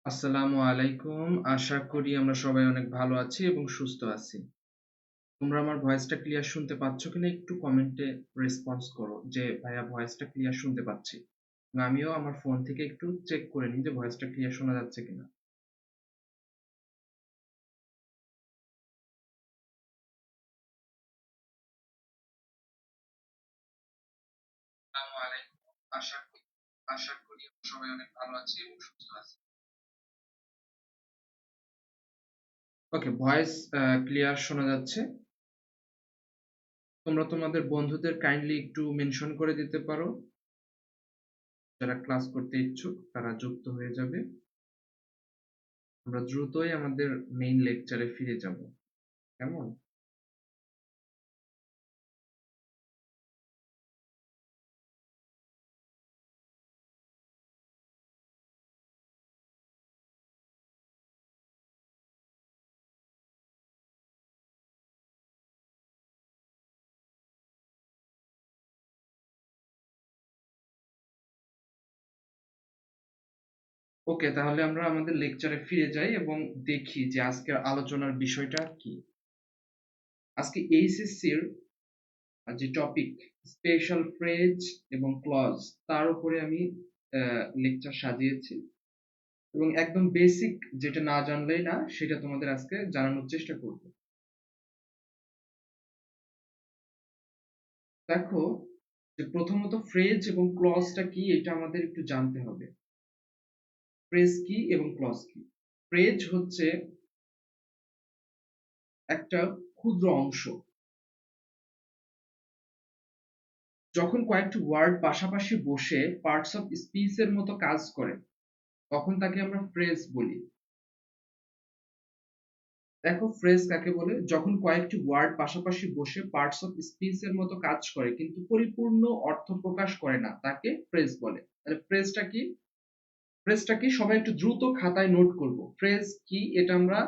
আসসালামু আলাইকুম। আশা করি আমরা সবাই অনেক ভালো আছি এবং সুস্থ আছি। তোমরা আমার ভয়েসটা ক্লিয়ার শুনতে পাচ্ছ কিনা একটু কমেন্টে রেসপন্স করো যে ভাইয়া ভয়েসটা ক্লিয়ার শুনতে পাচ্ছি। এবং আমিও আমার ফোন থেকে একটু চেক করে নিই যে ভয়েসটা ক্লিয়ার শোনা যাচ্ছে কিনা। আসসালামু আলাইকুম। আশা করি আমরা সবাই অনেক ভালো আছি এবং সুস্থ আছি। ওকে, ভয়েস ক্লিয়ার শোনা যাচ্ছে। তোমরা তোমাদের বন্ধুদের কাইন্ডলি একটু মেনশন করে দিতে পারো। যারা ক্লাস করতে ইচ্ছুক তারা যুক্ত হয়ে যাবে। আমরা দ্রুতই আমাদের মেইন লেকচারে ফিরে যাব। কেমন? ওকে, তাহলে আমরা আমাদের লেকচারে ফিরে যাই এবং দেখি যে আজকের আলোচনার বিষয়টা কি। আজকে এইচএসসির যে টপিক স্পেশাল ফ্রেজ এবং ক্লজ, তার উপরে আমি লেকচার সাজিয়েছি এবং একদম বেসিক যেটা না জানলেই না সেটা তোমাদের আজকে জানানোর চেষ্টা করব। দেখো, যে প্রথমত ফ্রেজ এবং ক্লজটা কি এটা আমাদের একটু জানতে হবে। ফ্রেজ কি এবং ক্লজ কি? ফ্রেজ হচ্ছে একটা ক্ষুদ্র অংশ, যখন কয়েকটি ওয়ার্ড পাশাপাশি বসে পার্টস অফ স্পিচ এর মতো কাজ করে তখন তাকে আমরা ফ্রেজ বলি। দেখো, ফ্রেজ কাকে বলে? যখন কয়েকটি ওয়ার্ড পাশাপাশি বসে পার্টস অফ স্পিচ এর মতো কাজ করে কিন্তু পরিপূর্ণ অর্থ প্রকাশ করে না, তাকে ফ্রেজ বলে। তাহলে ফ্রেজটা কি? ফ্রেজটা কি সবাই একটু দ্রুত খাতায় নোট করব। ফ্রেজ কি এটা আমরা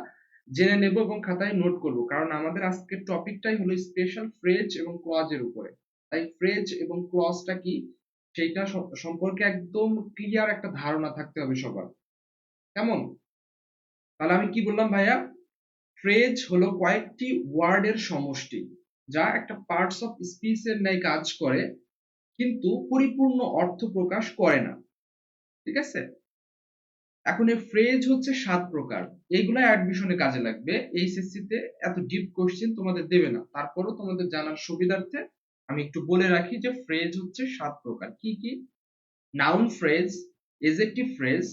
জেনে নেব এবং খাতায় নোট করব, কারণ আমাদের আজকের টপিকটাই হলো স্পেশাল ফ্রেজ এবং ক্লজের উপরে। তাই ফ্রেজ এবং ক্লজটা কি সেইটা সম্পর্কে একদম ক্লিয়ার একটা ধারণা থাকতে হবে সবার। কেমন? তাহলে আমি কি বললাম ভাইয়া? ফ্রেজ হলো কয়েকটি ওয়ার্ডের সমষ্টি যা একটা পার্টস অফ স্পিচ এর ন্যায় কাজ করে কিন্তু পরিপূর্ণ অর্থ প্রকাশ করে না। ঠিক আছে? এখন এই ফ্রেজ হচ্ছে 7 প্রকার। এইগুলা অ্যাডমিশনে কাজে লাগবে। এইচএসসি তে এত ডিপ কোশ্চেন তোমাদের দেবে না। তারপরও তোমাদের জানার সুবিধার্থে আমি একটু বলে রাখি যে ফ্রেজ হচ্ছে 7 প্রকার। কি কি? Noun phrase, adjective phrase,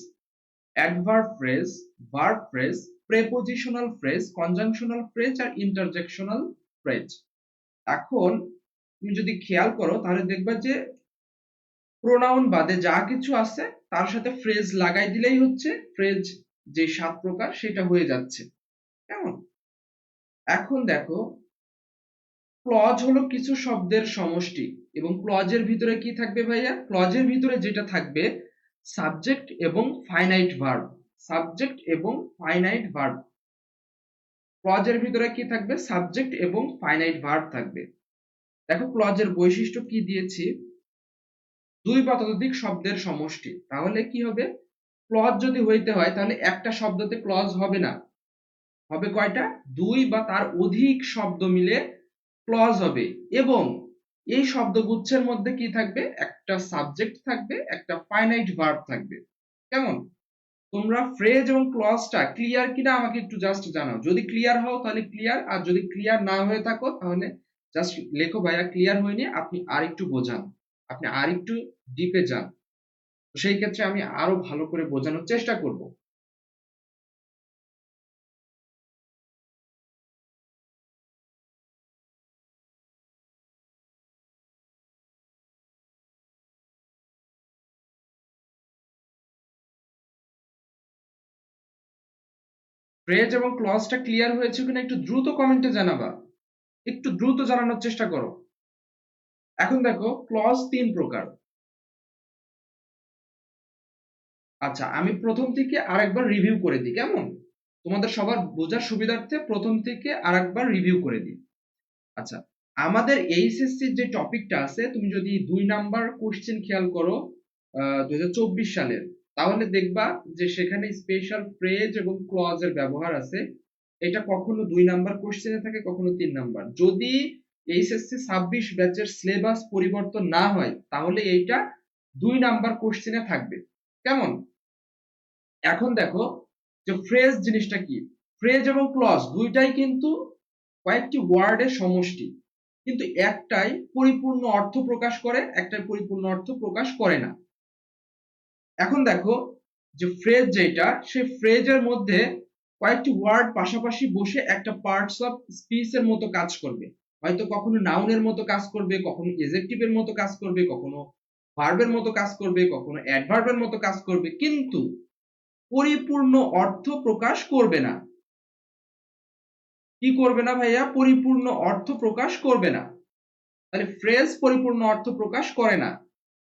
adverb phrase, verb phrase, prepositional phrase, conjunctional phrase আর ইন্টারজেকশনাল ফ্রেজ। এখন তুমি যদি খেয়াল করো তাহলে দেখবা যে প্রোনাউন বাদে যা কিছু আছে তার সাথে ফ্রেজ লাগাই দিলেই হচ্ছে ফ্রেজ যে 7 প্রকার সেটা হয়ে যাচ্ছে। কেমন? এখন দেখো, ক্লজ হলো কিছু শব্দের সমষ্টি এবং ক্লজের ভিতরে কি থাকবে ভাইয়া? ক্লজের ভিতরে যেটা থাকবে সাবজেক্ট এবং ফাইনাইট ভার্ব। সাবজেক্ট এবং ফাইনাইট ভার্ব। ক্লজের ভিতরে কি থাকবে? সাবজেক্ট এবং ফাইনাইট ভার্ব থাকবে। দেখো, ক্লজের বৈশিষ্ট্য কি দিয়েছি? দুই বা ততোধিক শব্দের সমষ্টি। তাহলে কি হবে? ক্লজ যদি হইতে হয় তাহলে একটা শব্দতে ক্লজ হবে না, হবে কয়টা? দুই বা তার অধিক শব্দ মিলে ক্লজ হবে। এবং এই শব্দগুচ্ছের মধ্যে কি থাকবে? একটা সাবজেক্ট থাকবে, একটা ফাইনাইট ভার্ব থাকবে। কেমন? তোমরা ফ্রেজ এবং ক্লজটা ক্লিয়ার কিনা আমাকে একটু জাস্ট জানাও। যদি ক্লিয়ার হও তাহলে ক্লিয়ার, আর যদি ক্লিয়ার না হয়ে থাকো তাহলে জাস্ট লেখো ভাইয়া ক্লিয়ার হয়নি, আপনি আর একটু বোঝান, আপনি আর একটু ডিপে যান। সেই ক্ষেত্রে আমি আরো ভালো করে বোঝানোর চেষ্টা করব। ফ্রেজ এবং ক্লজটা ক্লিয়ার হয়েছে কিনা একটু দ্রুত কমেন্টে জানাবা। একটু দ্রুত জানানোর চেষ্টা করো। এখন দেখো, ক্লজ 3 প্রকার। আচ্ছা, আমি প্রথম থেকে আরেকবার রিভিউ করে দিই। কেমন? তোমাদের সবার বোঝার সুবিধার্থে প্রথম থেকে আরেকবার রিভিউ করে দিই। আচ্ছা, আমাদের এইচএসসির যে টপিকটা আছে, তুমি যদি 2 নাম্বার কোশ্চেন খেয়াল করো 2024 সালের, তাহলে দেখবা যে সেখানে স্পেশাল ফ্রেজ এবং ক্লজের ব্যবহার আছে। এটা কখনো 2 নাম্বার কোশ্চেনে থাকে, কখনো 3 নাম্বার। যদি এইচএসসি 26 ব্যাচের সিলেবাস পরিবর্তন না হয় তাহলে এইটা 2 নাম্বার কোশ্চেনে থাকবে। কেমন? এখন দেখো যে ফ্রেজ জিনিসটা কি। ফ্রেজ এবং ক্লজ দুইটাই কিন্তু কয়েকটি ওয়ার্ডের সমষ্টি, কিন্তু একটাই পরিপূর্ণ অর্থ প্রকাশ করে, একটাই পরিপূর্ণ অর্থ প্রকাশ করে না। এখন দেখো যে ফ্রেজ যেটা, সেই ফ্রেজের মধ্যে কয়েকটি ওয়ার্ড পাশাপাশি বসে একটা পার্টস অফ স্পিচ এর মতো কাজ করবে। হয়তো কখনো নাউনের মতো কাজ করবে, কখনো এজেক্টিভের মতো কাজ করবে, কখনো ভার্বের মতো কাজ করবে, কখনো অ্যাডভার্বের মতো কাজ করবে, কিন্তু পরিপূর্ণ অর্থ প্রকাশ করবে না। কি করবে না ভাইয়া? পরিপূর্ণ অর্থ প্রকাশ করবে না। তাহলে ফ্রেজ পরিপূর্ণ অর্থ প্রকাশ করে না।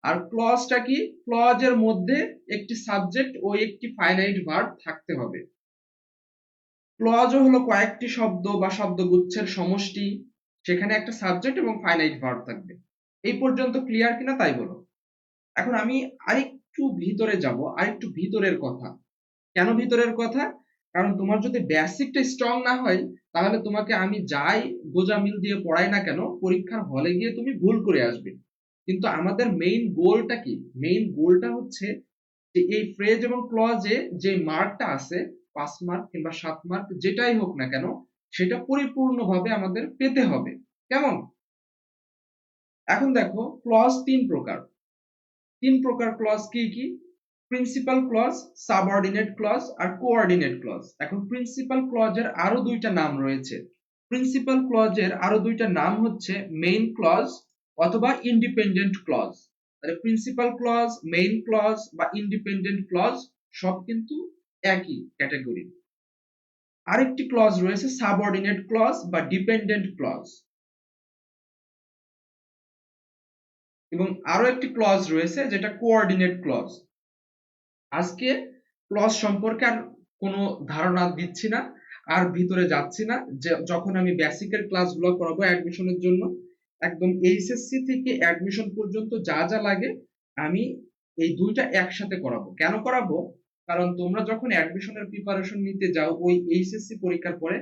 আর ক্লজটা কি? ক্লজের মধ্যে একটি সাবজেক্ট ও একটি ফাইনাইট ভার্ব থাকতে হবে। ক্লজও হলো কয়েকটি শব্দ বা শব্দগুচ্ছের সমষ্টি, সেখানে একটা সাবজেক্ট এবং ফাইনাইট ভার্ব থাকবে। এই পর্যন্ত ক্লিয়ার কিনা তাই বলো। এখন আমি আরেকটু ভিতরে যাব, আরেকটু ভিতরের কথা। কেন ভিতরের কথা? কারণ তোমার যদি বেসিকটা স্ট্রং না হয় তাহলে তোমাকে আমি যাই গোজামিল দিয়ে পড়াই না কেন, পরীক্ষার হলে গিয়ে তুমি ভুল করে আসবে। কিন্তু আমাদের মেইন গোলটা কি? মেইন গোলটা হচ্ছে যে এই ফ্রেজ এবং ক্লজে যে মার্কটা আছে, 5 মার্ক কিংবা 7 মার্ক যেটাই হোক না কেন, সেটা পরিপূর্ণভাবে আমাদের পেতে হবে। কেমন? এখন দেখো ক্লজ 3 প্রকার। 3 প্রকার ক্লজ কি কি? প্রিন্সিপাল ক্লজ, সাবঅর্ডিনেট ক্লজ আর কোঅর্ডিনেট ক্লজ। এখন প্রিন্সিপাল ক্লজের আরো দুইটা নাম রয়েছে। প্রিন্সিপাল ক্লজের আরো দুইটা নাম হচ্ছে মেইন ক্লজ অথবা ইন্ডিপেন্ডেন্ট ক্লজ। তাহলে প্রিন্সিপাল ক্লজ, মেইন ক্লজ বা ইন্ডিপেন্ডেন্ট ক্লজ সব কিন্তু একই ক্যাটাগরি। আরেকটি ক্লজ রয়েছে সাবঅর্ডিনেট ক্লজ বা ডিপেন্ডেন্ট ক্লজ, এবং আরো একটি ক্লজ রয়েছে যেটা কোঅর্ডিনেট ক্লজ। আজকে ক্লজ সম্পর্কে আর কোনো ধারণা দিচ্ছি না, আর ভিতরে যাচ্ছি না। যে যখন আমি বেসিকের ক্লাসগুলো করাবো অ্যাডমিশনের জন্য, একদম এইচএসসি থেকে অ্যাডমিশন পর্যন্ত যা যা লাগে আমি এই দুইটা একসাথে করাবো। কেন করাবো? কারণ তোমরা যখন অ্যাডমিশনের প্রিপারেশন নিতে যাও ওই এইচএসসি পরীক্ষার পরে,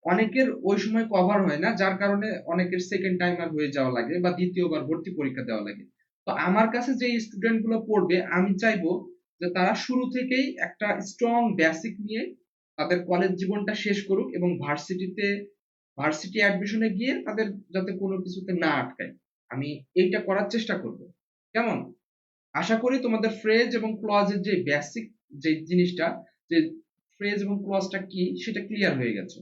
অনেকের ওই সময় কভার হয় না, যার কারণে অনেকের সেকেন্ড টাইমার হয়ে যাওয়া লাগে বা দ্বিতীয়বার ভর্তি পরীক্ষা দেওয়া লাগে। তো আমার কাছে যে স্টুডেন্ট গুলো পড়বে আমি চাইবো যে তারা শুরু থেকেই একটা স্ট্রং বেসিক নিয়ে তাদের কলেজ জীবনটা শেষ করুক, এবং ভার্সিটি অ্যাডমিশনে গিয়ে তাদের যাতে কোনো কিছুতে না আটকায়, আমি এইটা করার চেষ্টা করব। কেমন? আশা করি তোমাদের ফ্রেজ এবং ক্লজের যে বেসিক যে জিনিসটা, যে ফ্রেজ এবং ক্লজটা কি সেটা ক্লিয়ার হয়ে গেছে।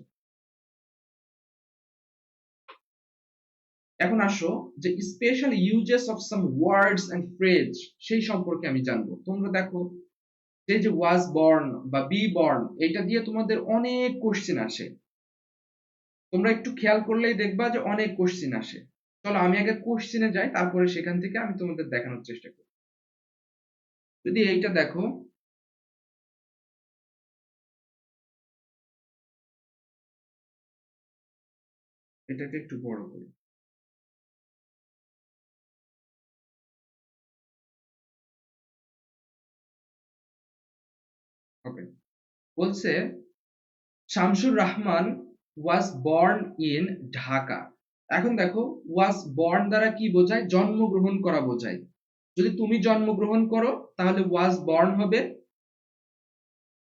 এখন আসো যে special uses of some words and phrase সেই সম্পর্কে আমি জানবো। তোমরা দেখো যে ওয়াজ বর্ন বা বি বর্ন, এটা দিয়ে তোমাদের অনেক কোশ্চেন আসে। তোমরা একটু খেয়াল করলেই দেখবা যে অনেক কোশ্চেন আসে। চলো আমি আগে কোশ্চেনে যাই, তারপরে সেখান থেকে আমি তোমাদের দেখানোর চেষ্টা করি। যদি এইটা দেখো, এটাকে একটু বড় করি। ওকে, বলছে Shamsur Rahman was born in Dhaka. এখন দেখো ওয়াজ বর্ন দ্বারা কি বোঝায়? জন্মগ্রহণ করা বোঝায়। যদি তুমি জন্মগ্রহণ করো তাহলে ওয়াজ বর্ন হবে।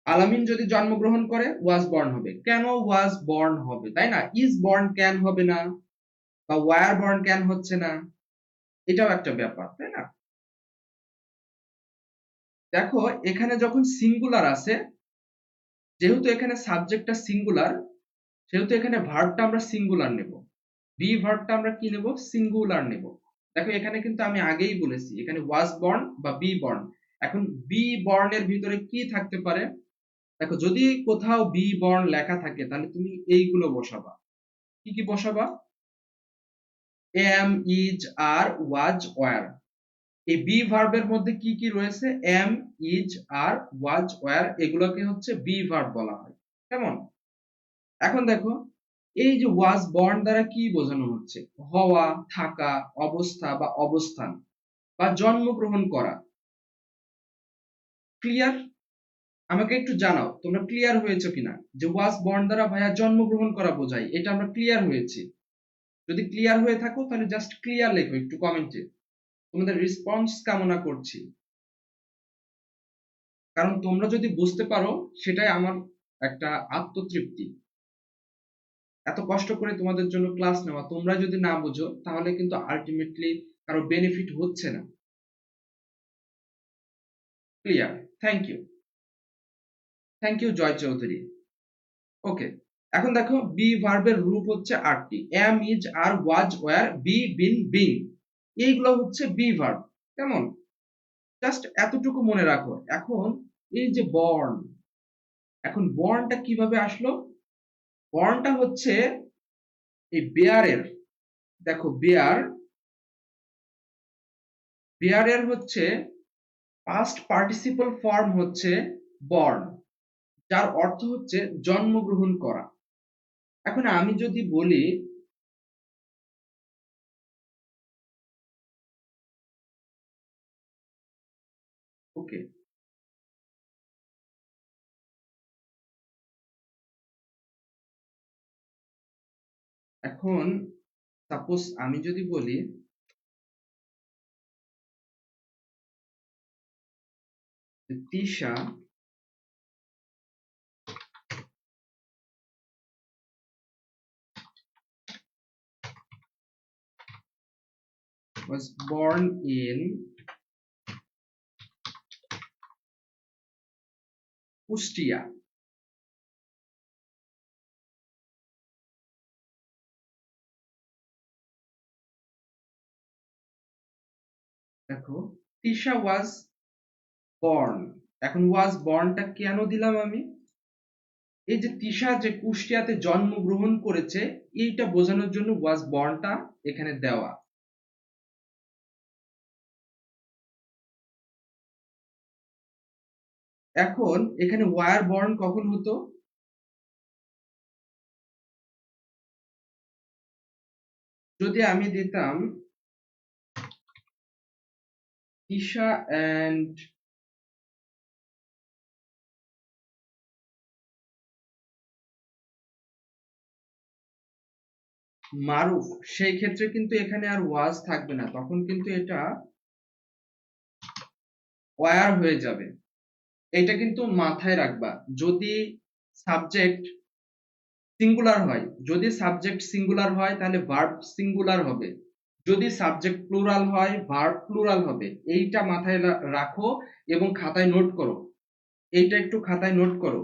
আলামিন যদি জন্মগ্রহণ করে ওয়াজ বর্ন হবে। কেন ওয়াজ বর্ন হবে, তাই না? ইজ বর্ন কেন হবে না, বা ওয়ার বর্ন কেন হচ্ছে না, এটাও একটা ব্যাপার, তাই না? দেখো এখানে যখন সিঙ্গুলার আছে, যেহেতু এখানে সাবজেক্টটা সিঙ্গুলার, সেহেতু এখানে ভার্বটা আমরা সিঙ্গুলার নেব। বি ভার্বটা আমরা কি নেব? সিঙ্গুলার নেব। দেখো এখানে কিন্তু আমি আগেই বলেছি এখানে ওয়াজ বর্ন বা বি বর্ন। এখন বি বর্ণের ভিতরে কি থাকতে পারে? দেখো যদি কোথাও বি বর্ণ লেখা থাকে তাহলে তুমি এইগুলো বসাবা। কি কি বসাবা? Am, is, are, was, were. এই বি ভার্বের মধ্যে কি কি রয়েছে? Am, is, are, was, were, এগুলোকে হচ্ছে বি ভার্ব বলা হয়। কেমন? এখন দেখো এই যে ওয়াজ বর্ন দ্বারা কি বোঝানো হচ্ছে? হওয়া, থাকা, অবস্থা বা অবস্থান, বা জন্মগ্রহণ করা। ক্লিয়ার? আমাকে একটু জানাও তোমরা ক্লিয়ার হয়েছো কিনা, যে ওয়াজ বর্ন দ্বারা ভাইয়া জন্মগ্রহণ করা বোঝায়, এটা আমরা ক্লিয়ার হয়েছি? যদি ক্লিয়ার হয়ে থাকো তাহলে জাস্ট ক্লিয়ার লেখো একটু কমেন্টে। তোমাদের রেসপন্স কামনা করছি, কারণ তোমরা যদি বুঝতে পারো সেটাই আমার একটা আত্মতৃপ্তি। এত কষ্ট করে তোমাদের জন্য ক্লাস নেওয়া, তোমরা যদি না বুঝো তাহলে কিন্তু আলটিমেটলি কারো বেনিফিট হচ্ছে না। Clear? Thank you, thank you Joy Chowdhury. Okay, এখন দেখো বি ভার্বের রূপ হচ্ছে 8টি। Am, is, are, was, were, be, been, being, এইগুলো হচ্ছে বি ভার্ব। কেমন? জাস্ট এতটুকু মনে রাখো। এখন এই যে বর্ন, এখন বর্নটা কিভাবে আসলো? বর্নটা হচ্ছে এই বেয়ারের, দেখো বেয়ার, বেয়ারের হচ্ছে পাস্ট পার্টিসিপল ফর্ম হচ্ছে বর্ন, যার অর্থ হচ্ছে জন্মগ্রহণ করা। এখন আমি যদি বলি, ওকে, এখন সাপোজ আমি যদি বলি Tisha was born in Kushtia. দেখো তিশা ওয়াজ বর্ন, এখন ওয়াজ বর্নটা কেন দিলাম আমি? এই যে তিশা যে কুষ্টিয়াতে জন্মগ্রহণ করেছে, এইটা বোঝানোর জন্য ওয়াজ বর্নটা এখানে দেওয়া। এখন এখানে ওয়ার বর্ন কখন হতো? যদি আমি দিতাম তিশা অ্যান্ড মারুফ, সেই ক্ষেত্রে কিন্তু এখানে আর ওয়াজ থাকবে না, তখন কিন্তু এটা ওয়ার হয়ে যাবে। এটা কিন্তু মাথায় রাখবা। যদি সাবজেক্ট সিঙ্গুলার হয়, যদি সাবজেক্ট সিঙ্গুলার হয় তাহলে ভার্ব সিঙ্গুলার হবে, যদি সাবজেক্ট প্লুরাল হয় ভার্ব প্লুরাল হবে। এইটা মাথায় রাখো এবং খাতায় নোট করো, এইটা একটু খাতায় নোট করো।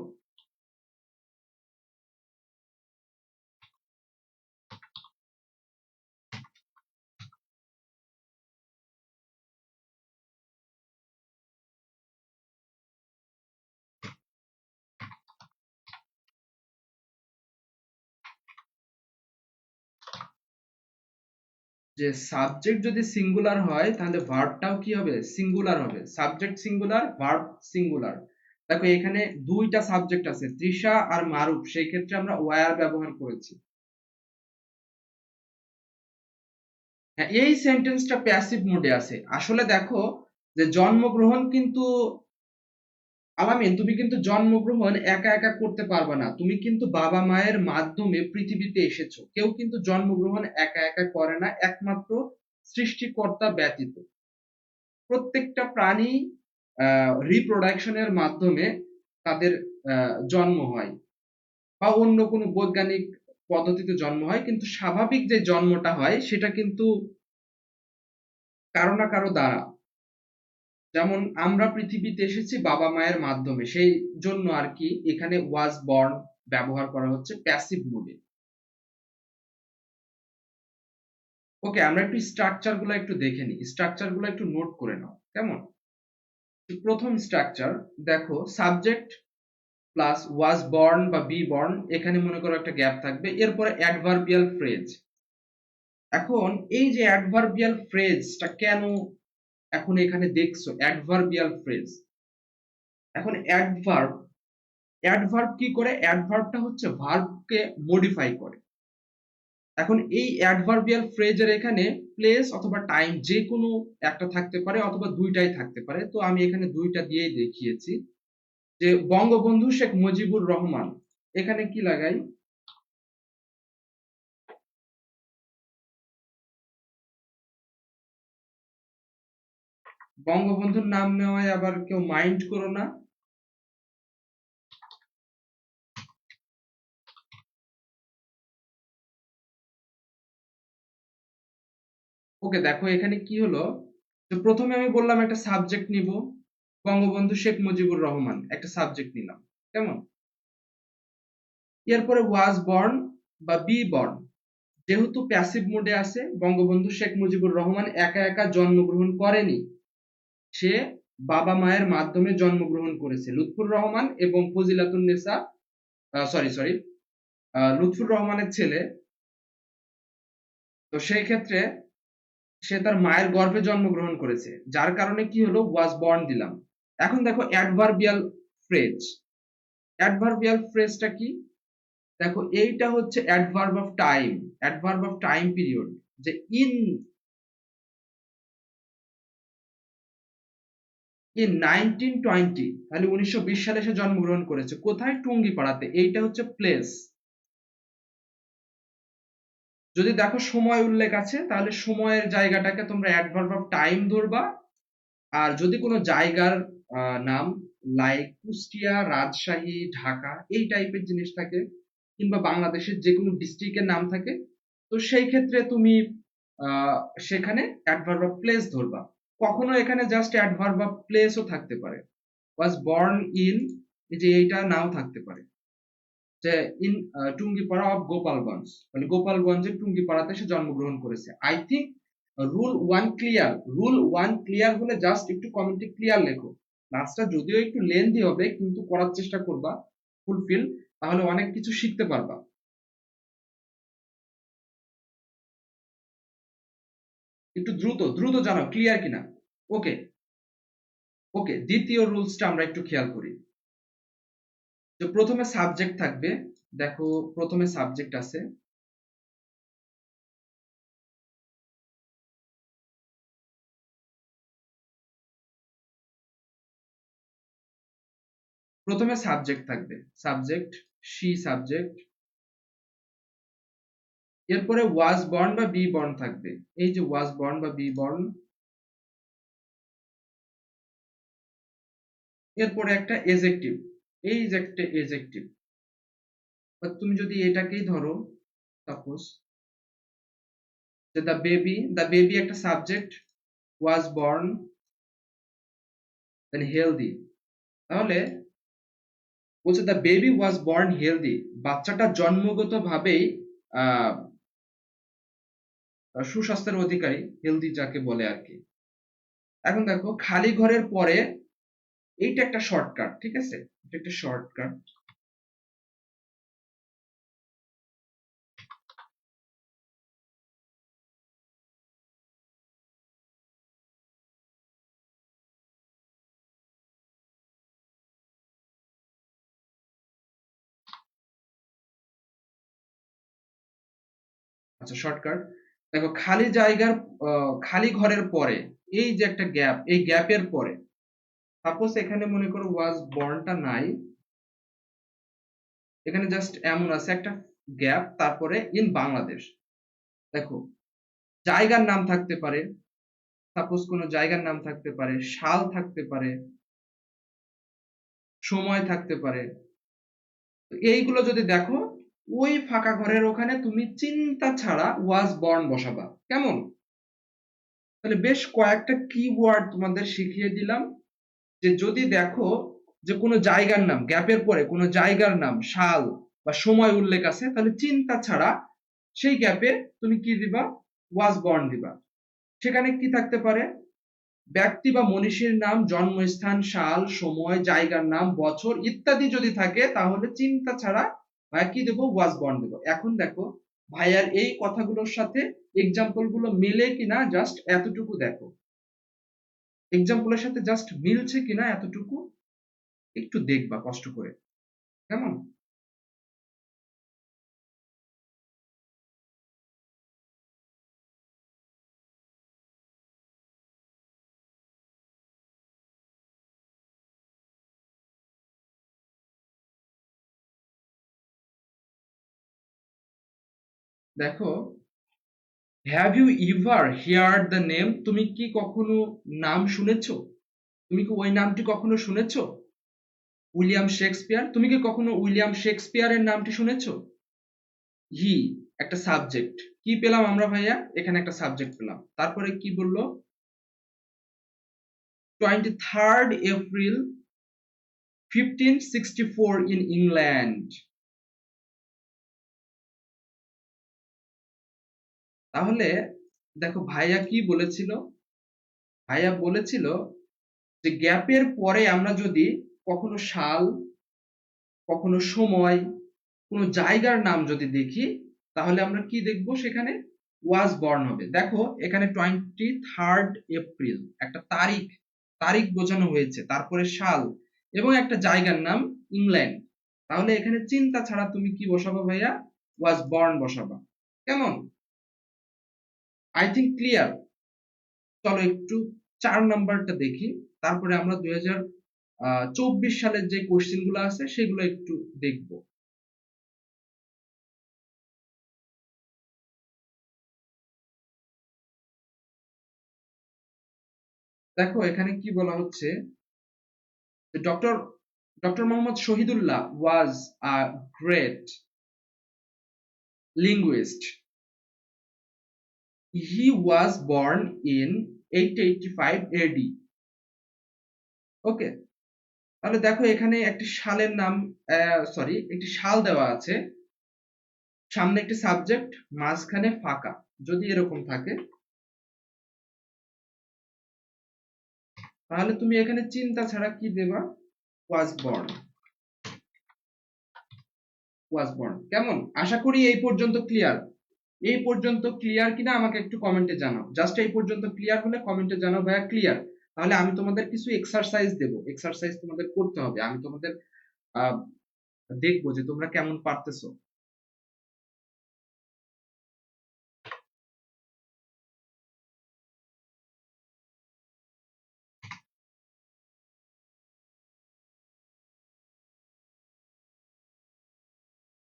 যে সাবজেক্ট যদি সিঙ্গুলার হয় তাহলে ভার্বটাও কি হবে? সিঙ্গুলার হবে। Subject singular, verb singular. দেখো এখানে দুইটা সাবজেক্ট আছে, তৃষা আর মারুফ, সেই ক্ষেত্রে আমরা ওয়্যার ব্যবহার করেছি। হ্যাঁ, এই সেন্টেন্সটা প্যাসিভ মোডে আছে। আসলে দেখো যে জন্মগ্রহণ কিন্তু আলামিন, তুমি কিন্তু জন্মগ্রহণ একা একা করতে পারবে না, তুমি কিন্তু বাবা মায়ের মাধ্যমে পৃথিবীতে এসেছো। কেউ কিন্তু জন্মগ্রহণ একা একা করে না, একমাত্র সৃষ্টিকর্তা ব্যতীত। প্রত্যেকটা প্রাণী রিপ্রোডাকশনের মাধ্যমে তাদের জন্ম হয়, বা অন্য কোনো বৈজ্ঞানিক পদ্ধতিতে জন্ম হয়, কিন্তু স্বাভাবিক যে জন্মটা হয় সেটা কিন্তু কারো না কারো দ্বারা। যেমন আমরা পৃথিবীতে এসেছি বাবা মায়ের মাধ্যমে, সেই জন্য আর কি এখানে ওয়াজ বর্ন ব্যবহার করা হচ্ছে প্যাসিভ মোডে। ওকে, আমরা একটু স্ট্রাকচার গুলো একটু দেখে নিই, স্ট্রাকচার গুলো একটু নোট করে নাও কেমন। প্রথম স্ট্রাকচার দেখো, সাবজেক্ট প্লাস ওয়াজ বর্ন বা বি বর্ন, এখানে মনে করো একটা গ্যাপ থাকবে, এরপরে অ্যাডভার্বিয়াল ফ্রেজ। এখন এই যে অ্যাডভার্বিয়াল ফ্রেজটা কেন এখন এখানে দেখছো অ্যাডভার্বিয়াল ফ্রেজ, এখন অ্যাডভার্ব, অ্যাডভার্ব কি করে? অ্যাডভার্বটা হচ্ছে ভার্বকে মডিফাই করে। এখন এই অ্যাডভার্বিয়াল ফ্রেজের এখানে প্লেস অথবা টাইম যে কোনো একটা থাকতে পারে অথবা দুইটাই থাকতে পারে। তো আমি এখানে দুইটা দিয়েই দেখিয়েছি। যে বঙ্গবন্ধু শেখ মুজিবুর রহমান, এখানে কি লাগাই? বঙ্গবন্ধুর নাম নেওয়ায় আবার কেউ মাইন্ড করো না। ওকে, দেখো এখানে কি হলো, তো প্রথমে আমি বললাম একটা সাবজেক্ট নিব, বঙ্গবন্ধু শেখ মুজিবুর রহমান একটা সাবজেক্ট নিলাম, কেমন? এরপরে ওয়াজ বর্ন বা বি বর্ন, যেহেতু প্যাসিভ মোডে আছে, বঙ্গবন্ধু শেখ মুজিবুর রহমান একা একা জন্মগ্রহণ করেনি, সে বাবা মায়ের মাধ্যমে জন্মগ্রহণ করেছে, লুৎফুর রহমান এবং ফজিলাতুন্নেসা, সরি সরি লুৎফুর রহমানের ছেলে। তো সেই ক্ষেত্রে সে তার মায়ের গর্ভে জন্মগ্রহণ করেছে, যার কারণে কি হলো, ওয়াজ বর্ন দিলাম। এখন দেখো অ্যাডভার্বিয়াল ফ্রেজ, অ্যাডভার্বিয়াল ফ্রেজটা কি? দেখো এইটা হচ্ছে adverb of time, adverb of time period. যে ইন ইন 1920, তাহলে 1920 সালে সে জন্মগ্রহণ করেছে, কোথায়? টুঙ্গিপাড়াতে। এইটা হচ্ছে প্লেস। যদি দেখো সময় উল্লেখ আছে, তাহলে সময়ের জায়গাটাকে তোমরা অ্যাডভার্ব অফ টাইম ধরবা। আর যদি কোনো জায়গার নাম, লাইক কুষ্টিয়া, রাজশাহী, ঢাকা, এই টাইপের জিনিস থাকে, কিংবা বাংলাদেশের যে কোনো ডিস্ট্রিক্টের নাম থাকে, তো সেই ক্ষেত্রে তুমি আহ, সেখানে অ্যাডভার্ব অফ প্লেস ধরবা। কখনো এখানে জাস্ট অ্যাডভার্ব অফ প্লেসও থাকতে পারে, ওয়াজ বর্ন ইন, এই যে এইটা নাও থাকতে পারে, যে ইন টুঙ্গিপাড়া অফ গোপালগঞ্জ, মানে গোপালগঞ্জের টুঙ্গিপাড়াতে সে জন্মগ্রহণ করেছে। I think rule one clear. Rule one clear হলে জাস্ট একটু কমেন্টে ক্লিয়ার লেখো। ক্লাসটা যদিও একটু লেন্দি হবে, কিন্তু করার চেষ্টা করবা ফুলফিল, তাহলে অনেক কিছু শিখতে পারবা। একটু দ্রুত দ্রুত জানাও ক্লিয়ার কিনা। ওকে, ওকে, দ্বিতীয় রুলসটা আমরা একটু খেয়াল করি। তো প্রথমে সাবজেক্ট থাকবে, দেখো প্রথমে সাবজেক্ট আছে, প্রথমে সাবজেক্ট থাকবে, সাবজেক্ট, শি সাবজেক্ট। এরপরে ওয়াজ বর্ন বা বি বর্ন থাকবে, এই যে ওয়াজ বর্ন বা বি বর্ন। এরপরে একটা এজেক্টিভ, এই যে একটা এজেক্টিভ, তুমি যদি এটাকেই ধরো, সাপোজ যে দ্য বেবি একটা subject, was born, then healthy, তাহলে বলছে the baby was born healthy, বাচ্চাটা জন্মগত ভাবেই আহ সুস্বাস্থ্যের অধিকারী, হেলদি যাকে বলে আর কি। এখন দেখো খালি ঘরের পরে, এইটা একটা শর্টকাট, ঠিক আছে, এটা একটা শর্টকাট। আচ্ছা, শর্টকাট। দেখো খালি জায়গার, খালি ঘরের পরে, এই যে একটা গ্যাপ, এই গ্যাপের পরে, সাপোজ এখানে মনে করো ওয়াজ বর্নটা নাই, এখানে জাস্ট এমন আছে একটা গ্যাপ, তারপরে ইন বাংলাদেশ। দেখো জায়গার নাম থাকতে পারে, সাপোজ কোনো জায়গার নাম থাকতে পারে, সাল থাকতে পারে, সময় থাকতে পারে। তো এইগুলো যদি দেখো, ওই ফাঁকা ঘরের ওখানে তুমি চিন্তা ছাড়া ওয়াজ বর্ন বসাবা, কেমন? তাহলে বেশ কয়েকটা কিওয়ার্ড তোমাদের শিখিয়ে দিলাম, যে যদি দেখো যে কোনো জায়গার নাম, গ্যাপের পরে কোনো জায়গার নাম, সাল বা সময় উল্লেখ আছে, তাহলে চিন্তা ছাড়া সেই গ্যাপে তুমি কি দিবা? ওয়াজ বর্ন দিবা। সেখানে কি থাকতে পারে? ব্যক্তি বা মনীষীর নাম, জন্মস্থান, সাল, সময়, জায়গার নাম, বছর ইত্যাদি যদি থাকে, তাহলে চিন্তা ছাড়া ভাইয়া কি দেবো? ওয়াজ বর্ন দেবো। এখন দেখো ভাইয়ার এই কথাগুলোর সাথে এক্সাম্পল গুলো মিলে কিনা, জাস্ট এতটুকু দেখো, এক্সাম্পলের সাথে জাস্ট মিলছে কিনা এতটুকু একটু দেখবা কষ্ট করে, কেমন? দেখো, have you ever heard the name, তুমি কি কখনো নাম শুনেছো? তুমি কি ওই নামটি কখনো শুনেছো? উইলিয়াম শেক্সপিয়ার, তুমি কি কখনো উইলিয়াম শেক্সপিয়ারের নামটি শুনেছো? হি একটা সাবজেক্ট, কি পেলাম আমরা ভাইয়া? এখানে একটা সাবজেক্ট পেলাম। তারপরে কি বললো? 23rd April 1564 in England. তাহলে দেখো ভাইয়া কি বলেছিল? ভাইয়া বলেছিল যে গ্যাপের পরে আমরা যদি কখনো সাল, কখনো সময়, কোনো জায়গার নাম যদি দেখি, তাহলে আমরা কি দেখবো? সেখানে ওয়াজ বর্ন হবে। দেখো এখানে 23rd এপ্রিল একটা তারিখ, তারিখ বোঝানো হয়েছে, তারপরে সাল এবং একটা জায়গার নাম ইংল্যান্ড। তাহলে এখানে চিন্তা ছাড়া তুমি কি বসাবো ভাইয়া? ওয়াজ বর্ন বসাবা। কেমন? I think clear. চলো একটু 4 নাম্বারটা দেখি, তারপরে আমরা 2024 সালের যে কোশ্চেন গুলো আছে সেগুলো একটু দেখবো। দেখো এখানে কি বলা হচ্ছে, doctor doctor Mohammad Shahidullah was a great linguist. He was born in 885 AD. ওকে, তাহলে দেখো এখানে একটি সালের নাম, সরি একটি সাল দেওয়া আছে, সামনে একটি সাবজেক্ট, মাঝখানে ফাঁকা। যদি এরকম থাকে তাহলে তুমি এখানে চিন্তা ছাড়া কি দেবা? was born, was born। কেমন? আশা করি এই পর্যন্ত ক্লিয়ার। এই পর্যন্ত ক্লিয়ার কিনা আমাকে একটু কমেন্টে জানাও। জাস্ট এই পর্যন্ত ক্লিয়ার হলে কমেন্টে জানাও ভাইয়া ক্লিয়ার। তাহলে আমি তোমাদের কিছু এক্সারসাইজ দেব, এক্সারসাইজ তোমাদের করতে হবে, আমি তোমাদের আহ, দেখবো যে তোমরা কেমন পারতেছো।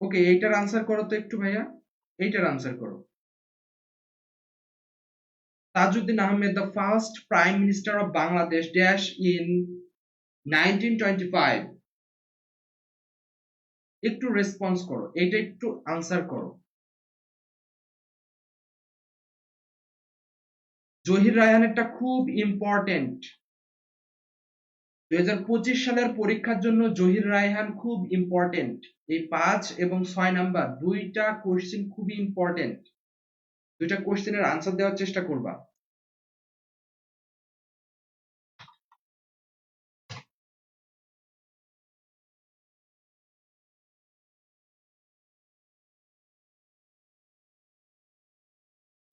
ওকে, এইটার আনসার করো তো একটু ভাইয়া, এইটার আনসার করো। Tajuddin Ahmed the first prime minister of Bangladesh dash in 1925। একটু রেসপন্স করো, এইটা একটু আনসার করো। জহির রায়হানেরটা খুব ইম্পর্টেন্ট। 2025 সালের পরীক্ষার জন্য জহির রায়হান খুব ইম্পর্টেন্ট। এই 5 এবং 6 নাম্বার দুইটা কোশ্চেন খুবই ইম্পর্টেন্ট। দুইটা কোশ্চেনের আনসার দেওয়ার চেষ্টা করবা।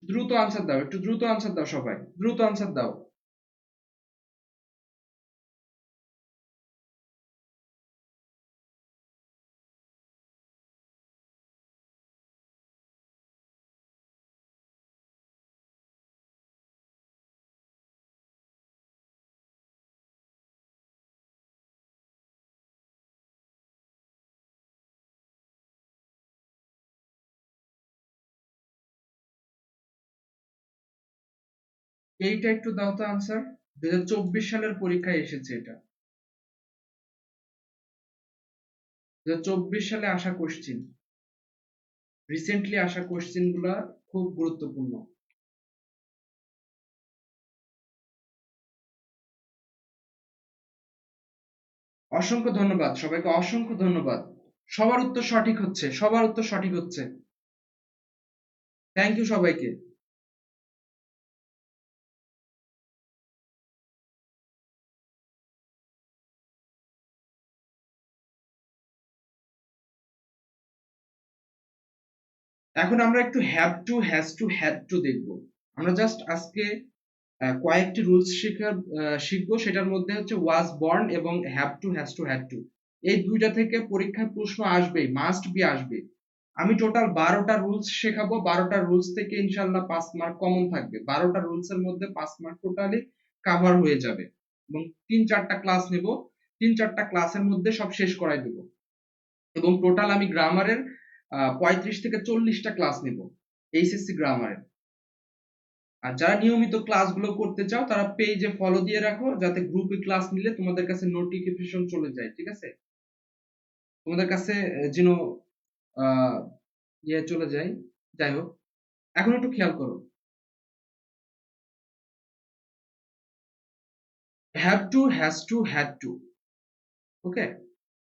দ্রুত আনসার দাও, একটু দ্রুত আনসার দাও, সবাই দ্রুত আনসার দাও। এইটা একটু দাও তো আনসার। 2024 সালের পরীক্ষায় এসেছে এটা, 2024 সালে আসা কোশ্চেন, রিসেন্টলি আসা কোশ্চেন গুলা খুব গুরুত্বপূর্ণ। অসংখ্য ধন্যবাদ সবাইকে, অসংখ্য ধন্যবাদ। সবার উত্তর সঠিক হচ্ছে, সবার উত্তর সঠিক হচ্ছে। থ্যাংক ইউ সবাইকে। এখন আমরা একটু have to, has to, had two দেখবো। আমরা জাস্ট আজকে কয়েকটি রুলস শিখবো। সেটার মধ্যে হচ্ছে ওয়াজ বর্ন এবং have to, has to, had two, এই দুইটা থেকে পরীক্ষায় প্রশ্ন আসবে, মাস্ট বি আসবে। আমি টোটাল 12টা রুলস শেখাবো, 12টা রুলস থেকে ইনশাল্লাহ 5 মার্ক কমন থাকবে। 12টা রুলস এর মধ্যে 5 মার্ক টোটালি কাভার হয়ে যাবে এবং 3-4টা ক্লাস নেব, 3-4টা ক্লাসের মধ্যে সব শেষ করাই দেবো। এবং টোটাল আমি গ্রামারের 35 থেকে 40টা ক্লাস নেব। এইচএসসি গ্রামারের। আর যারা নিয়মিত ক্লাসগুলো করতে চাও তারা পেজে ফলো দিয়ে রাখো, যাতে গ্রুপে ক্লাস নিলে তোমাদের কাছে নোটিফিকেশন চলে যায়, ঠিক আছে? তোমাদের কাছে যেন আহ ইয়ে চলে যায়। যাই হোক, এখন একটু খেয়াল করো, have to, has to, had to. Okay,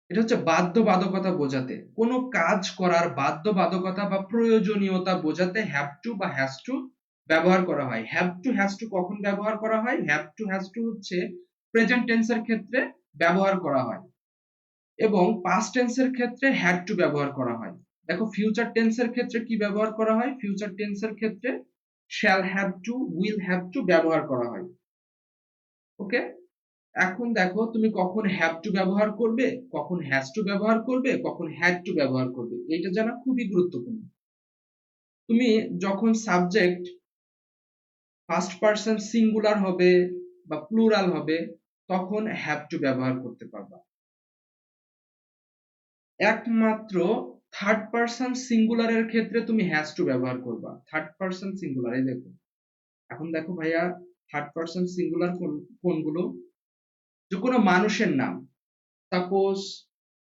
এটা হচ্ছে বাধ্যবাধকতা বোঝাতে, কোনো কাজ করার বাধ্যবাধকতা বা প্রয়োজনীয়তা বোঝাতে হ্যাভ টু বা হ্যাজ টু ব্যবহার করা হয়। হ্যাভ টু হ্যাজ টু কখন ব্যবহার করা হয়? হ্যাভ টু হ্যাজ টু হচ্ছে প্রেজেন্ট টেন্সের ক্ষেত্রে ব্যবহার করা হয়, এবং পাস্ট টেন্সের ক্ষেত্রে হ্যাড টু ব্যবহার করা হয়। দেখো ফিউচার টেন্সের ক্ষেত্রে কি ব্যবহার করা হয়? ফিউচার টেন্সের ক্ষেত্রে shall have to, will have to ব্যবহার করা হয়। ওকে, এখন দেখো তুমি কখন হ্যাভ টু ব্যবহার করবে, কখন হ্যাজ টু ব্যবহার করবে, কখন হ্যাড টু ব্যবহার করবে, এটা জানা খুবই গুরুত্বপূর্ণ। তুমি যখন সাবজেক্ট ফার্স্ট পারসন সিঙ্গুলার হবে বা প্লুরাল হবে, তখন হ্যাভ টু ব্যবহার করতে পারবা। একমাত্র থার্ড পারসন সিঙ্গুলারের ক্ষেত্রে তুমি হ্যাজ টু ব্যবহার করবা। থার্ড পারসন সিঙ্গুলার, এই দেখো, এখন দেখো ভাইয়া, থার্ড পারসন সিঙ্গুলার কোনগুলো? যে কোনো মানুষের নাম, সাপোজ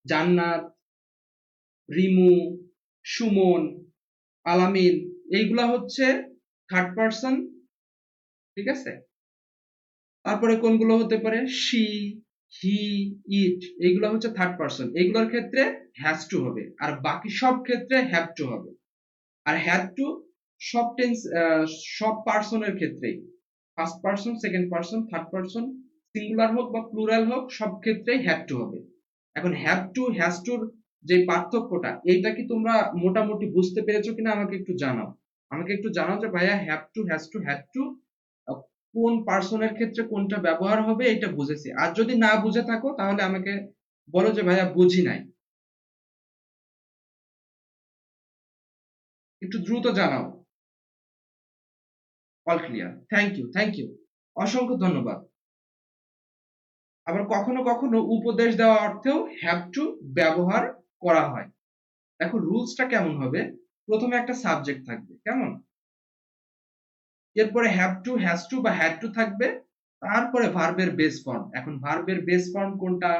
জান্নাত, রিমু, সুমন, আলামিন, এইগুলা হচ্ছে থার্ড পারসন, ঠিক আছে? তারপরে কোনগুলো হতে পারে? শি, হি, ইট, এইগুলো হচ্ছে থার্ড পারসন, এইগুলোর ক্ষেত্রে হ্যাজ টু হবে, আর বাকি সব ক্ষেত্রে হ্যাভ টু হবে। আর হ্যাভ টু সব টেন্স, সব পার্সনের ক্ষেত্রেই, first person, second person, third person, singular হোক বা প্লুরাল হোক, সব ক্ষেত্রেই হ্যাভ টু হবে। এখন হ্যাভ টু হ্যাজ টুর যে পার্থক্যটা, এইটা কি তোমরা মোটামুটি বুঝতে পেরেছো কিনা আমাকে একটু জানাও। আমাকে একটু জানাও যে ভাইয়া have to, has to, had two কোন পার্সনের ক্ষেত্রে কোনটা ব্যবহার হবে, এটা বুঝেছি। আর যদি না বুঝে থাকো তাহলে আমাকে বলো যে ভাইয়া বুঝি নাই, একটু দ্রুত জানাও। All clear, thank you, thank you, অসংখ্য ধন্যবাদ। আবার কখনো কখনো উপদেশ দেওয়া অর্থেও হ্যাভ টু ব্যবহার করা হয়। দেখো রুলসটা কেমন হবে, প্রথমে একটা সাবজেক্ট থাকবে, কেমন? এরপরে হ্যাভ টু, হ্যাজ টু বা হ্যাড টু থাকবে, তারপরে ভার্বের বেস ফর্ম। এখন ভার্বের বেস ফর্ম কোনটা,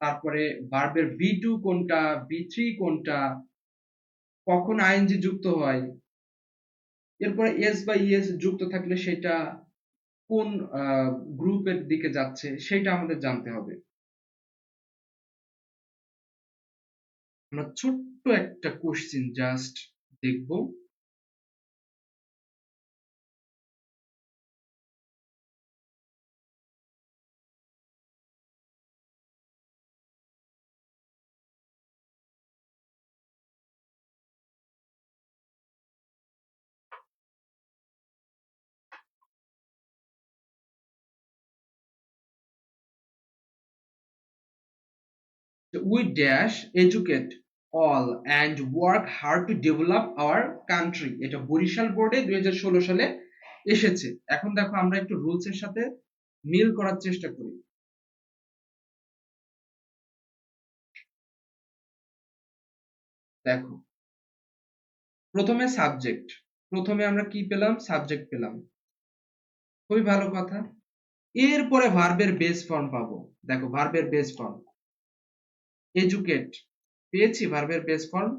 তারপরে ভার্বের ভি টু কোনটা, ভি থ্রি কোনটা, কখন আইএনজি যুক্ত হয়, এরপরে এস বা ইএস যুক্ত থাকলে সেটা কোন গ্রুপের দিকে যাচ্ছে, সেটা আমাদের জানতে হবে। আমরা ছোট্ট একটা কোশ্চেন জাস্ট দেখব। We dash educate all and work hard to develop our country, এটা বরিশাল বোর্ডে 2016 সালে এসেছে। এখন দেখো আমরা একটু রুলস এর সাথে মিল করার চেষ্টা করি। দেখো প্রথমে সাবজেক্ট, প্রথমে আমরা কি পেলাম? সাবজেক্ট পেলাম, খুবই ভালো কথা। এরপরে ভার্বের বেস ফর্ম পাবো। দেখো ভার্বের বেস ফর্ম এডুকেট, পেয়েছি ভার্বের বেস ফর্ম।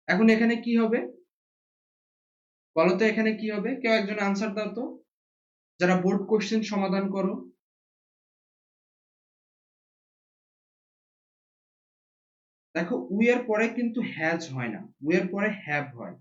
এখন এখানে কি হবে বলতো? এখানে কি হবে? কেউ একজন আনসার দাও তো, যারা বোর্ড কোশ্চেন সমাধান করো। দেখো উই এর পরে কিন্তু হ্যাজ হয় না, উই এর পরে হ্যাভ হয়।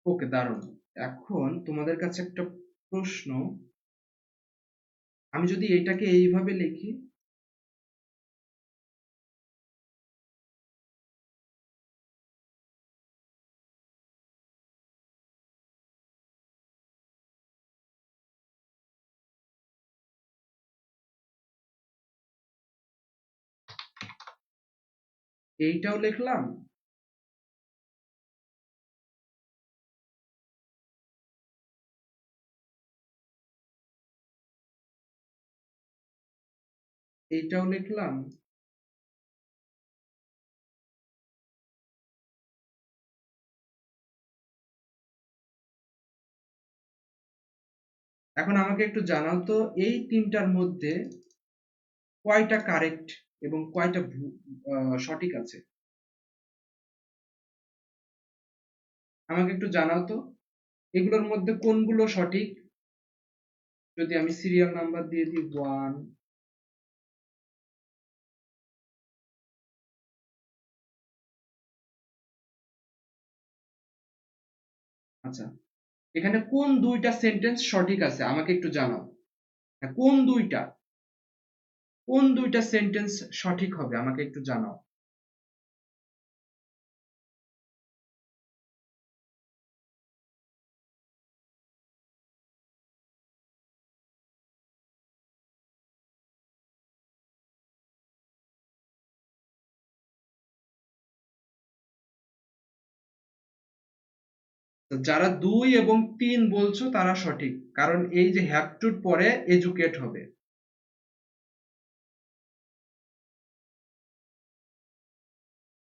ওকে, দারুণ। এখন তোমাদের কাছে একটা প্রশ্ন, আমি যদি এটাকে এইভাবে লিখি, এইটাও লিখলাম, এইটাও লিখলাম। এখন আমাকে একটু জানাও তো, এই তিনটার মধ্যে কয়টা কারেক্ট এবং কয়টা সঠিক আছে? আমাকে একটু জানাও তো, এগুলোর মধ্যে কোনগুলো সঠিক? যদি আমি সিরিয়াল নাম্বার দিয়ে দিই 1, আচ্ছা, এখানে কোন দুইটা সেন্টেন্স সঠিক আছে আমাকে একটু জানাও। হ্যাঁ, কোন দুইটা সেন্টেন্স সঠিক হবে আমাকে একটু জানাও। যারা 2 এবং 3 বলছো তারা সঠিক, কারণ এই যে হ্যাভ টুর পরে এডুকেট হবে।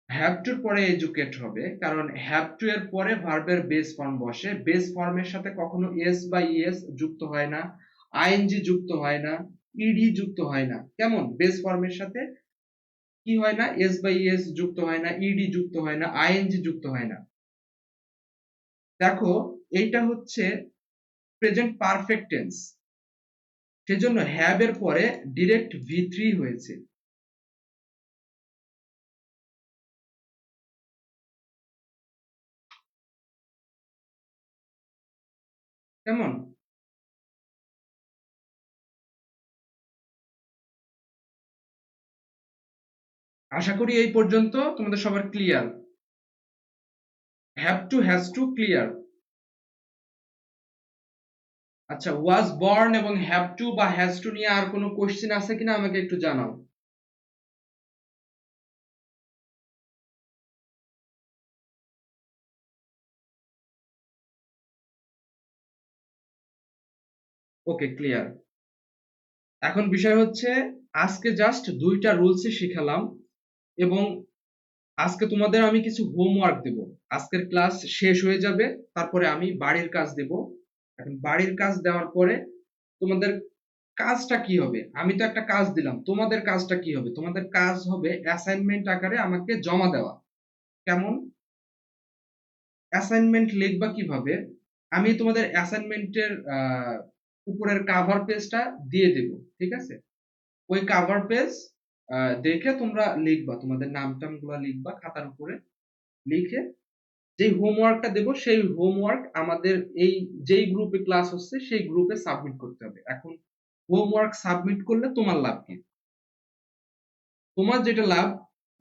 হ্যাভ টুর পরে এডুকেট হবে কারণ হ্যাভ টু এর পরে ভার্বের বেস ফর্ম বসে, বেস ফর্মের সাথে কখনো এস বা ইএস যুক্ত হয় না, আইএনজি যুক্ত হয় না, ইডি যুক্ত হয় না। কেমন? বেস ফর্মের সাথে কি হয় না? এস বা ইএস যুক্ত হয় না, ইডি যুক্ত হয় না, আইএনজি যুক্ত হয় না। দেখো, এইটা হচ্ছে প্রেজেন্ট পারফেক্ট টেন্স, সেজন্য হ্যাভ এর পরে ডিরেক্ট ভি3 হয়েছে। কেমন? আশা করি এই পর্যন্ত তোমাদের সবার clear. Have to, has two clear. আচ্ছা, ওয়াজ বর্ন এবং হ্যাভ টু বা হ্যাজ টু নিয়ে আর কোনো কোশ্চেন আছে কিনা আমাকে একটু জানাও। ওকে, ক্লিয়ার। এখন বিষয় হচ্ছে, আজকে জাস্ট দুইটা রুলসই শিখালাম এবং আজকে তোমাদের আমি কিছু হোমওয়ার্ক দেব। আজকের ক্লাস শেষ হয়ে যাবে, তারপরে আমি বাড়ির কাজ দেব। এখন বাড়ির কাজ দেওয়ার পরে তোমাদের কাজটা কি হবে? আমি তো একটা কাজ দিলাম, তোমাদের কাজটা কি হবে? তোমাদের কাজ হবে অ্যাসাইনমেন্ট আকারে আমাকে জমা দেওয়া। কেমন? অ্যাসাইনমেন্ট লিখবা কিভাবে? আমি তোমাদের অ্যাসাইনমেন্টের উপরের কাভার পেজটা দিয়ে দেব, ঠিক আছে? ওই কাভার পেজ দেখে তোমরা লিখবা, তোমাদের নাম টাম গুলা লিখবা খাতার উপরে, লিখে যে হোমওয়ার্কটা দেব সেই হোমওয়ার্ক আমাদের এই যেই গ্রুপে ক্লাস হচ্ছে সেই গ্রুপে সাবমিট করতে হবে। এখন হোমওয়ার্ক সাবমিট করলে তোমার লাভ কি? তোমার যেটা লাভ,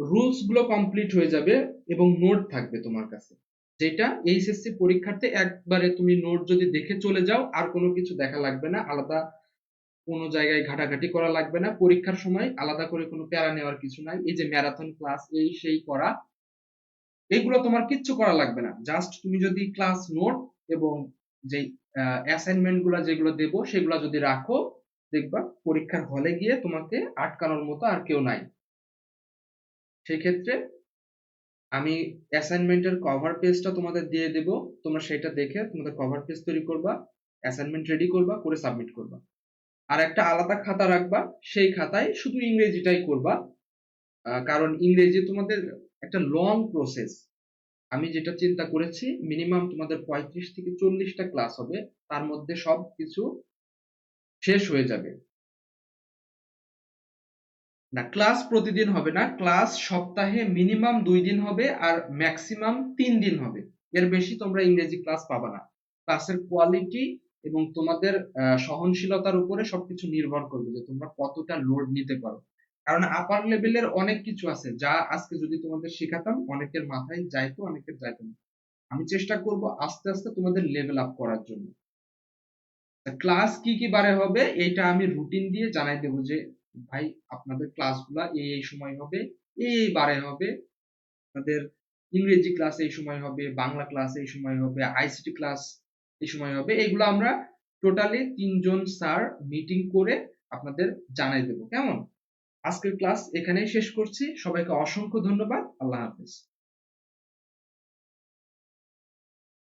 রুলস গুলো কমপ্লিট হয়ে যাবে এবং নোট থাকবে তোমার কাছে, যেটা এইচএসসি পরীক্ষার্থে একবারে তুমি নোট যদি দেখে চলে যাও আর কোনো কিছু দেখা লাগবে না, আলাদা কোনো জায়গায় ঘাটাঘাটি করা লাগবে না, পরীক্ষার সময় আলাদা করে কোনো প্যারা নেওয়ার কিছু নাই। এই যে ম্যারাথন ক্লাস এই সেই করা, এগুলো তোমার কিচ্ছু করা লাগবে না। জাস্ট তুমি যদি ক্লাস নোট এবং যে অ্যাসাইনমেন্ট গুলা যেগুলো দেবো সেগুলো যদি রাখো, দেখবা পরীক্ষার হলে গিয়ে তোমাকে আটকানোর মতো আর কেউ নাই। সেক্ষেত্রে আমি অ্যাসাইনমেন্টের কভার পেজটা তোমাদের দিয়ে দেব, তোমরা সেটা দেখে তোমাদের কভার পেজ তৈরি করবা, অ্যাসাইনমেন্ট রেডি করবা, করে সাবমিট করবা। আর একটা আলাদা খাতা রাখবা, সেই খাতায় শুধু ইংরেজিটাই করবা, কারণ ইংরেজি তোমাদের একটা লং প্রসেস। আমি যেটা চিন্তা করেছি, মিনিমাম তোমাদের 35 থেকে 40টা ক্লাস হবে, তার মধ্যে সব কিছু শেষ হয়ে যাবে। না, ক্লাস প্রতিদিন হবে না, ক্লাস সপ্তাহে মিনিমাম 2 দিন হবে আর ম্যাক্সিমাম 3 দিন হবে। এর বেশি তোমরা ইংরেজি ক্লাস পাবা না। ক্লাসের কোয়ালিটি এবং তোমাদের সহনশীলতার উপরে সবকিছু নির্ভর করবে যে তোমরা কতটা লোড নিতে পারো। কারণ আপার লেভেলের অনেক কিছু আছে যা আজকে যদি তোমাদের শেখাতাম অনেকের মাথায় যাইতো, অনেকের যাইতো না। আমি চেষ্টা করব আস্তে আস্তে তোমাদের লেভেল আপ করার জন্য। ক্লাস কি কি বারে হবে এটা আমি রুটিন দিয়ে জানাই দেবো যে ভাই আপনাদের ক্লাসগুলা এই এই সময় হবে, এই এই বারে হবে, আপনাদের ইংরেজি ক্লাস এই সময় হবে, বাংলা ক্লাস এই সময় হবে, আইসিটি ক্লাস এই সময় হবে। এগুলো আমরা টোটালি 3 জন স্যার মিটিং করে আপনাদের জানাই দেবো। কেমন? আজকের ক্লাস এখানেই শেষ করছি। সবাইকে অসংখ্য ধন্যবাদ। আল্লাহ হাফেজ।